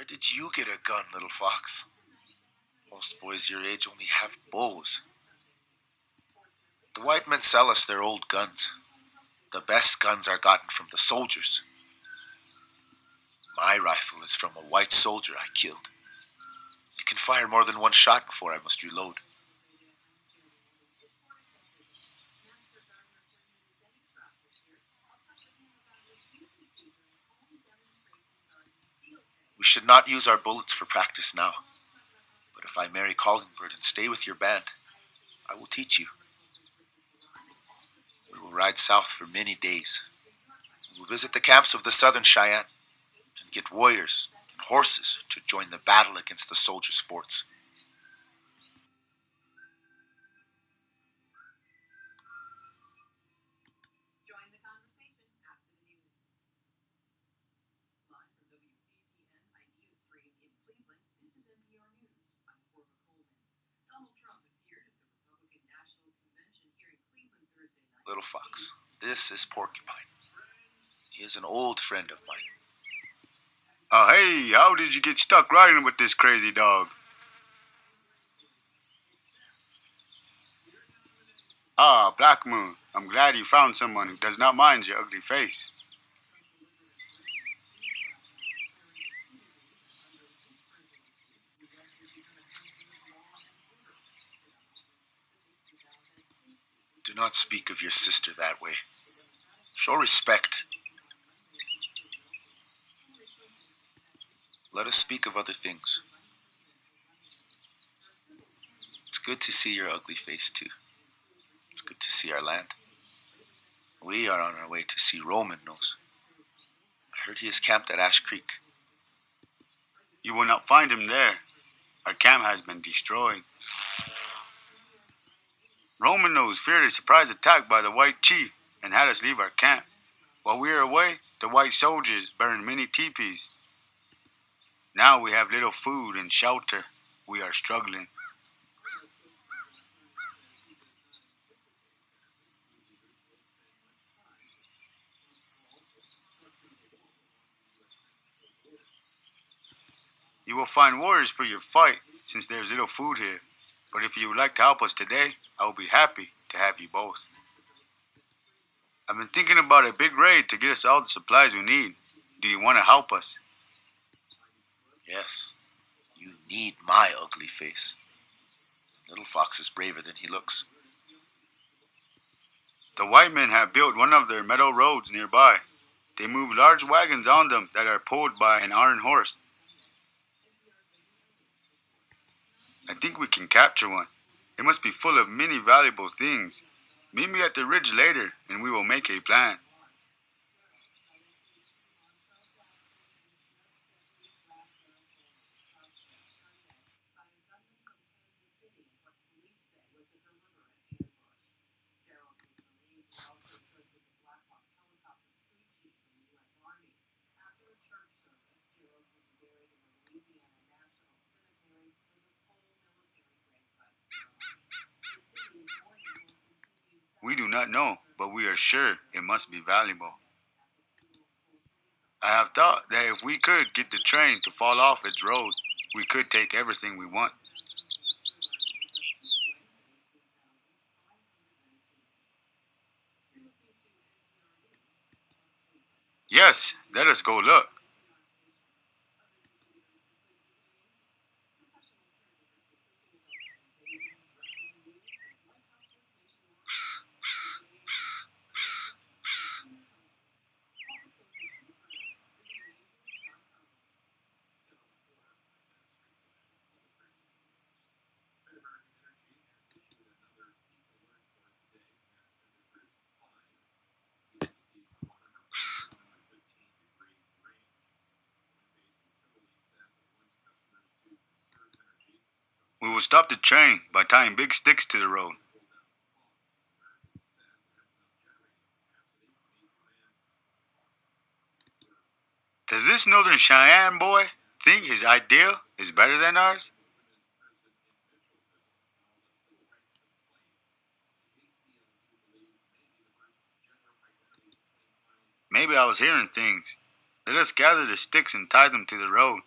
did you get a gun, little fox? Most boys your age only have bows. The white men sell us their old guns. The best guns are gotten from the soldiers. My rifle is from a white soldier I killed. It can fire more than one shot before I must reload. We should not use our bullets for practice now. But if I marry Callingbird and stay with your band, I will teach you. We will ride south for many days. We will visit the camps of the southern Cheyenne and get warriors and horses to join the battle against the soldiers' forts. Little Fox, this is Porcupine. He is an old friend of mine. Hey, how did you get stuck riding with this crazy dog? Black Moon, I'm glad you found someone who does not mind your ugly face. Do not speak of your sister that way. Show respect. Let us speak of other things. It's good to see your ugly face, too. It's good to see our land. We are on our way to see Roman Nose. I heard he is camped at Ash Creek. You will not find him there. Our camp has been destroyed. Roman Nose feared a surprise attack by the white chief and had us leave our camp. While we were away, the white soldiers burned many teepees. Now we have little food and shelter. We are struggling. You will find warriors for your fight, since there is little food here. But if you would like to help us today, I will be happy to have you both. I've been thinking about a big raid to get us all the supplies we need. Do you want to help us? Yes, you need my ugly face. Little Fox is braver than he looks. The white men have built one of their metal roads nearby. They move large wagons on them that are pulled by an iron horse. I think we can capture one. It must be full of many valuable things. Meet me at the ridge later, and we will make a plan. We do not know, but we are sure it must be valuable. I have thought that if we could get the train to fall off its road, we could take everything we want. Yes, let us go look. We will stop the train by tying big sticks to the road. Does this Northern Cheyenne boy think his idea is better than ours? Maybe I was hearing things. Let us gather the sticks and tie them to the road.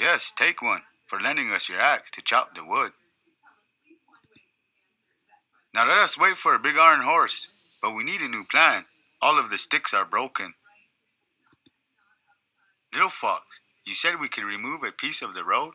Yes, take one for lending us your axe to chop the wood. Now let us wait for a big iron horse, but we need a new plan. All of the sticks are broken. Little Fox, you said we could remove a piece of the road?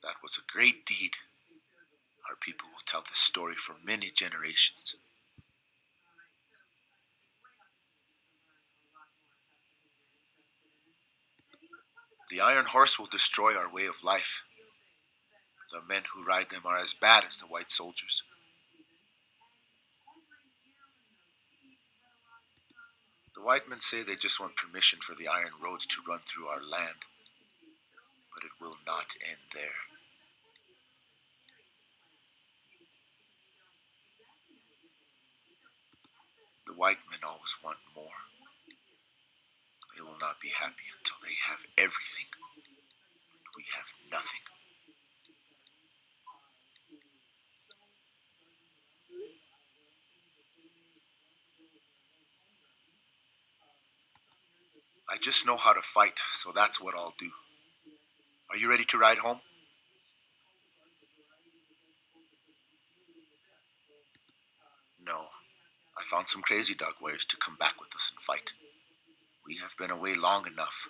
That was a great deed. Our people will tell this story for many generations. The iron horse will destroy our way of life. The men who ride them are as bad as the white soldiers. The white men say they just want permission for the iron roads to run through our land, but it will not end there. The white men always want more. They will not be happy until they have everything, and we have nothing. I just know how to fight, so that's what I'll do. Are you ready to ride home? No. I found some crazy dog warriors to come back with us and fight. We have been away long enough.